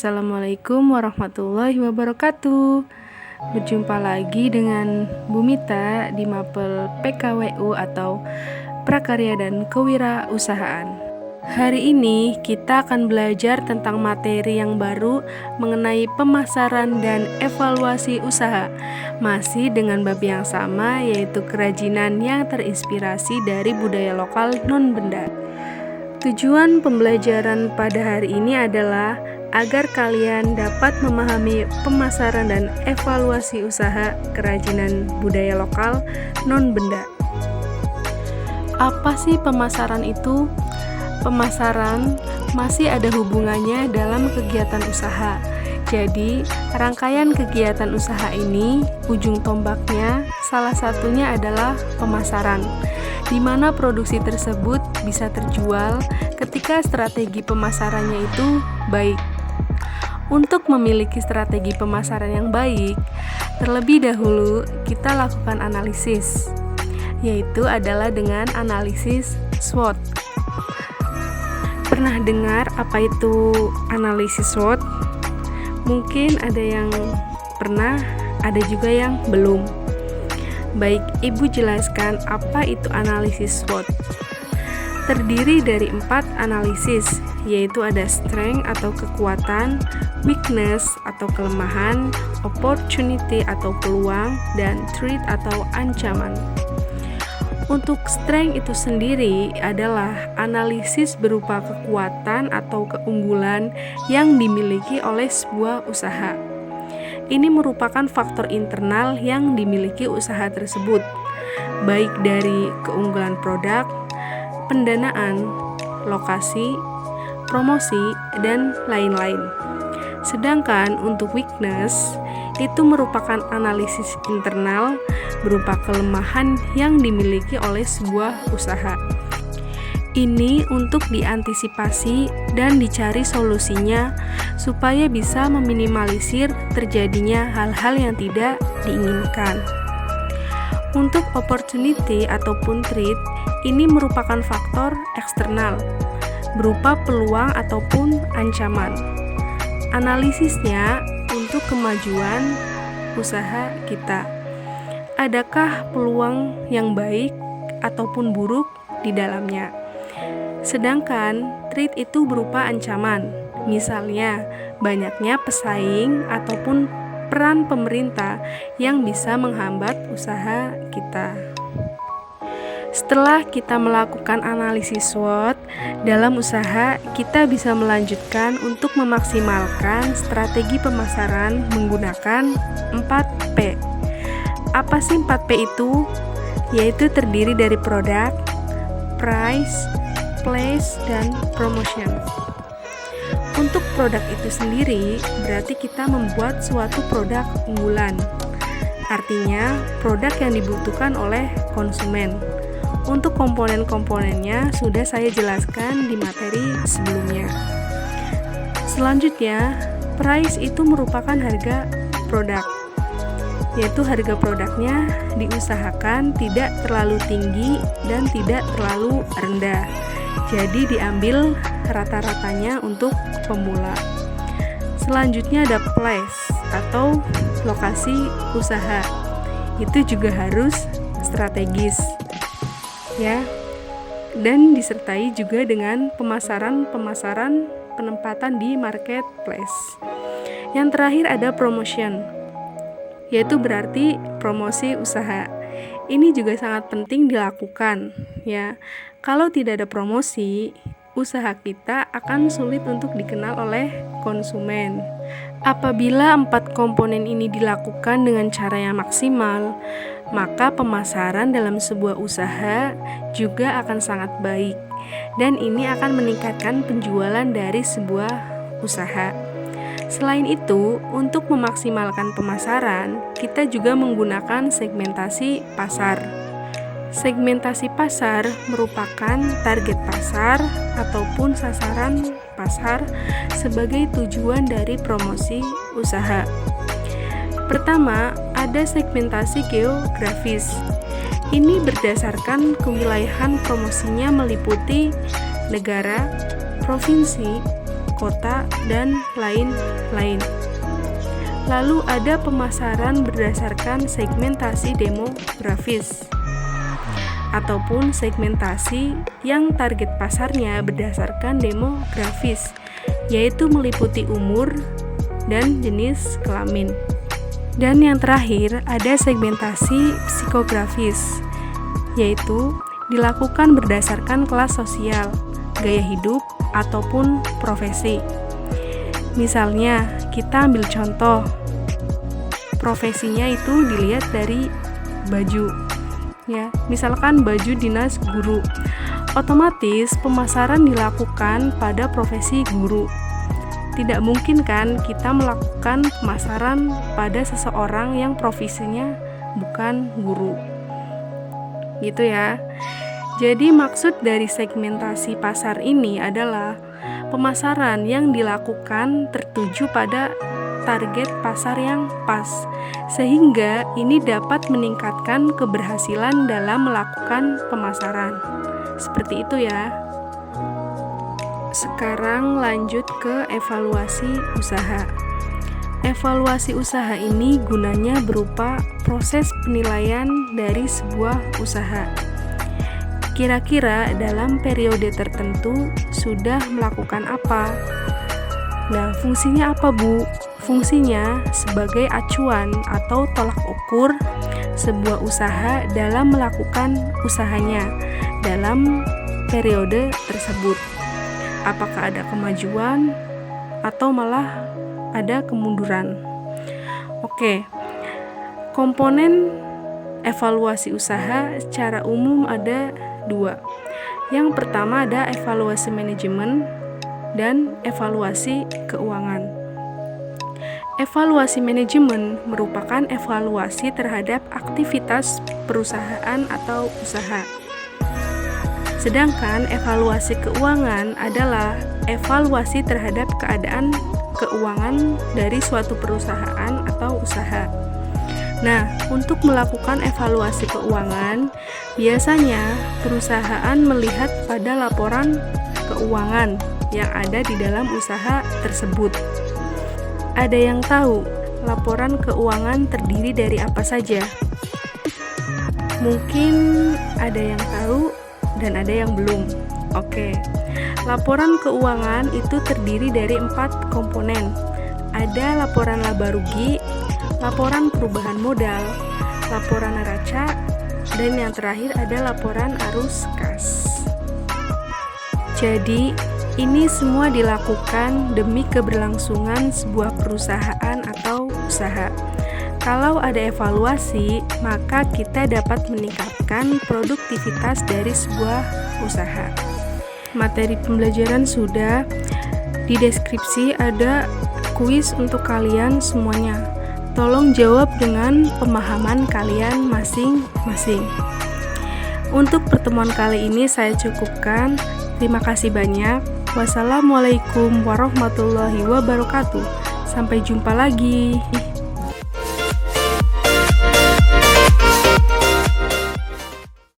Assalamualaikum warahmatullahi wabarakatuh. Berjumpa lagi dengan Bu Mita di Mapel PKWU atau Prakarya dan Kewirausahaan. Hari ini kita akan belajar tentang materi yang baru mengenai pemasaran dan evaluasi usaha. Masih dengan bab yang sama, yaitu kerajinan yang terinspirasi dari budaya lokal non-benda. Tujuan pembelajaran pada hari ini adalah agar kalian dapat memahami pemasaran dan evaluasi usaha kerajinan budaya lokal non-benda. Apa sih pemasaran itu? Pemasaran masih ada hubungannya dalam kegiatan usaha. Jadi, rangkaian kegiatan usaha ini, ujung tombaknya salah satunya adalah pemasaran, di mana produksi tersebut bisa terjual ketika strategi pemasarannya itu baik. Untuk memiliki strategi pemasaran yang baik, terlebih dahulu kita lakukan analisis, yaitu adalah dengan analisis SWOT. Pernah dengar apa itu analisis SWOT? Mungkin ada yang pernah, ada juga yang belum. Baik, Ibu jelaskan apa itu analisis SWOT. Terdiri dari 4 analisis, yaitu ada strength atau kekuatan, weakness atau kelemahan, opportunity atau peluang, dan threat atau ancaman. Untuk strength itu sendiri adalah analisis berupa kekuatan atau keunggulan yang dimiliki oleh sebuah usaha. Ini merupakan faktor internal yang dimiliki usaha tersebut, baik dari keunggulan produk, pendanaan, lokasi, promosi, dan lain-lain. Sedangkan untuk weakness, itu merupakan analisis internal berupa kelemahan yang dimiliki oleh sebuah usaha. Ini untuk diantisipasi dan dicari solusinya supaya bisa meminimalisir terjadinya hal-hal yang tidak diinginkan. Untuk opportunity ataupun threat, ini merupakan faktor eksternal berupa peluang ataupun ancaman. Analisisnya untuk kemajuan usaha kita. Adakah peluang yang baik ataupun buruk di dalamnya? Sedangkan threat itu berupa ancaman. Misalnya, banyaknya pesaing ataupun peran pemerintah yang bisa menghambat usaha kita. Setelah kita melakukan analisis SWOT dalam usaha, kita bisa melanjutkan untuk memaksimalkan strategi pemasaran menggunakan 4P. Apa sih 4P itu? Yaitu terdiri dari produk, price, place, dan promotion. Untuk produk itu sendiri, berarti kita membuat suatu produk unggulan. Artinya, produk yang dibutuhkan oleh konsumen. Untuk komponen-komponennya sudah saya jelaskan di materi sebelumnya. Selanjutnya, price itu merupakan harga produk, yaitu harga produknya diusahakan tidak terlalu tinggi dan tidak terlalu rendah. Jadi diambil rata-ratanya untuk pemula. Selanjutnya ada place atau lokasi usaha. Itu juga harus strategis, ya, dan disertai juga dengan pemasaran penempatan di marketplace. Yang terakhir ada promotion, yaitu berarti promosi usaha. Ini juga sangat penting dilakukan, ya. Kalau tidak ada promosi, usaha kita akan sulit untuk dikenal oleh konsumen. Apabila 4 komponen ini dilakukan dengan cara yang maksimal, maka pemasaran dalam sebuah usaha juga akan sangat baik, dan ini akan meningkatkan penjualan dari sebuah usaha. Selain itu, untuk memaksimalkan pemasaran, kita juga menggunakan segmentasi pasar. Segmentasi pasar merupakan target pasar ataupun sasaran pasar sebagai tujuan dari promosi usaha. Pertama, ada segmentasi geografis. Ini berdasarkan kewilayahan promosinya meliputi negara, provinsi, kota, dan lain-lain. Lalu ada pemasaran berdasarkan segmentasi demografis ataupun segmentasi yang target pasarnya berdasarkan demografis, yaitu meliputi umur dan jenis kelamin. Dan yang terakhir ada segmentasi psikografis, yaitu dilakukan berdasarkan kelas sosial, gaya hidup, ataupun profesi. Misalnya, kita ambil contoh, profesinya itu dilihat dari baju. Ya, misalkan baju dinas guru, otomatis pemasaran dilakukan pada profesi guru. Tidak mungkin kan kita melakukan pemasaran pada seseorang yang profesinya bukan guru. Gitu ya. Jadi maksud dari segmentasi pasar ini adalah pemasaran yang dilakukan tertuju pada target pasar yang pas, sehingga ini dapat meningkatkan keberhasilan dalam melakukan pemasaran. Seperti itu ya. Sekarang lanjut ke evaluasi usaha. Evaluasi usaha ini gunanya berupa proses penilaian dari sebuah usaha. Kira-kira dalam periode tertentu sudah melakukan apa? Nah, fungsinya apa, Bu? Fungsinya sebagai acuan atau tolak ukur sebuah usaha dalam melakukan usahanya dalam periode tersebut. Apakah ada kemajuan atau malah ada kemunduran? Oke. Komponen evaluasi usaha secara umum ada 2. Yang pertama ada evaluasi manajemen dan evaluasi keuangan. Evaluasi manajemen merupakan evaluasi terhadap aktivitas perusahaan atau usaha. Sedangkan evaluasi keuangan adalah evaluasi terhadap keadaan keuangan dari suatu perusahaan atau usaha. Nah, untuk melakukan evaluasi keuangan, biasanya perusahaan melihat pada laporan keuangan yang ada di dalam usaha tersebut. Ada yang tahu laporan keuangan terdiri dari apa saja? Mungkin ada yang tahu dan ada yang belum. Oke. Laporan keuangan itu terdiri dari 4 komponen. Ada laporan laba rugi, laporan perubahan modal, laporan neraca, dan yang terakhir ada laporan arus kas. Jadi, ini semua dilakukan demi keberlangsungan sebuah perusahaan atau usaha. Kalau ada evaluasi, maka kita dapat meningkatkan produktivitas dari sebuah usaha. Materi pembelajaran sudah, di deskripsi ada kuis untuk kalian semuanya. Tolong jawab dengan pemahaman kalian masing-masing. Untuk pertemuan kali ini saya cukupkan. Terima kasih banyak. Wassalamualaikum warahmatullahi wabarakatuh. Sampai jumpa lagi.